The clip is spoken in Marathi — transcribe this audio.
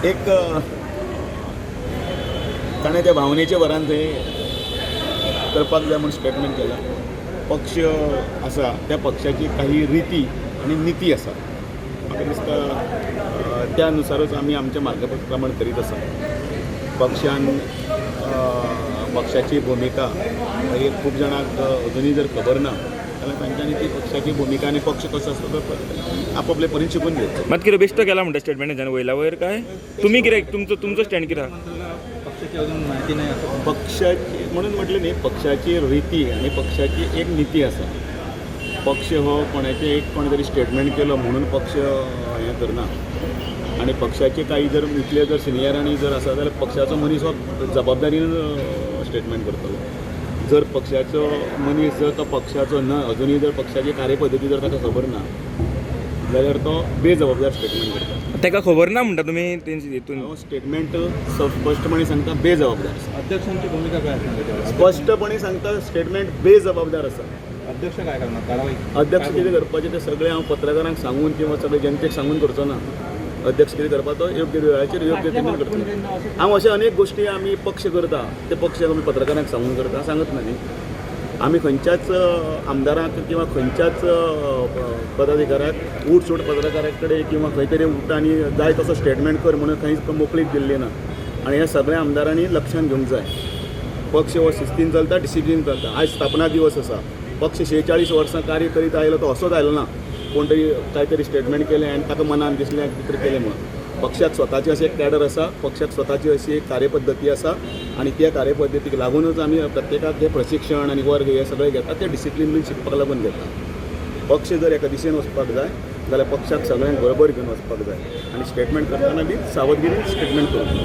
एक ताणें त्या भावनेच्या वरान थंय करपाक जाय म्हणून स्टेटमेंट केला. पक्ष आसा त्या पक्षाची काही रिती आनी निती आसा. म्हाका दिसता त्या अनुसारच आमी आमच्या मार्गप्रमाण करीत आसा. पक्षाची भुमिका ही खूब जाणांक अजुनूय जर खबर ना जाल्यार तांच्यांनी ती पक्षाची भुमिका आनी पक्ष कसो आसता तो आपले परीन शिकून घेवचो. मात कितें बेश्टो केला म्हणटा स्टेटमेंटाच्यान वयला वयर काय तुमी कितें तुमचो स्टँड कितें पक्षाची अजून माहिती नाही असं पक्षाची म्हणून म्हटलें न्ही, पक्षाची रिती आनी पक्षाची एक निती आसा. पक्ष हो कोणाचें एक कोण तरी स्टेटमेंट केलो म्हणून पक्ष हें करना. आनी पक्षाचे काही जर इतले जर सिनियरांनी जर आसा जाल्यार पक्षाचो मनीस हो जबाबदारीन स्टेटमेंट करतलो. जर पक्षाचो मनीस जर तो पक्षाचो न अजुनूय जर पक्षाची कार्यपद्दती जर ताका खबर ना जाल्यार तो बेजबाबदार स्टेटमेंट करता. ताका खबर ना म्हणटा तुमी तेंची हितून हो स्टेटमेंट स्पश्टपणे सांगता बेजबाबदार. अध्यक्षांची भूमिका काय असेल? स्पष्टपणे सांगता स्टेटमेंट बेजबाबदार आसा. अध्यक्ष काय करणार कारवाई? अध्यक्ष कितें करपाचें तें सगळें हांव पत्रकारांक सांगून किंवा सगळे जनतेक सांगून करचो ना. अध्यक्ष कितें करता तो योग्य वेळाचेर योग्य रितीन करता. हांव अशे अनेक गोश्टी आमी पक्ष करता ते पक्ष आमी पत्रकारांक सांगून करता सांगत ना न्ही. आमी खंयच्याच आमदाराक किंवा खंयच्याच पदाधिकाऱ्याक उठसूट पत्रकाराक कडेन किंवा खंय तरी उठ आनी जाय तसो स्टेटमेंट कर म्हणून खंयच मोकळीक दिल्ली ना. आनी ह्या सगळ्या आमदारांनी लक्षांत घेवंक जाय. पक्ष हो शिस्तीन चलता, डिसिप्लीन चलता. आयज स्थापना दिवस आसा. पक्ष 46 वर्सां कार्य करीत आयलो तो असोच आयलो ना. कोण तरी काय तरी स्टेटमेंट केलें आनी ताका मनान दिसलें कितें केलें म्हणून. पक्षाक स्वताची अशी एक कॅडर आसा, पक्षाक स्वताची अशी एक कार्यपद्दती आसा आनी त्या कार्यपद्दतीक लागूनच आमी प्रत्येकाक हे प्रशिक्षण आनी वर्ग हे सगळे घेतात ते डिसिप्लीन शिकपाक लागून घेतात. पक्ष जर एका दिशेन वचपाक जाय जाल्यार पक्षाक सगळ्यांक बरोबर घेवन वचपाक जाय आनी स्टेटमेंट करतना बी सावधगिरीन स्टेटमेंट करूंक जाय.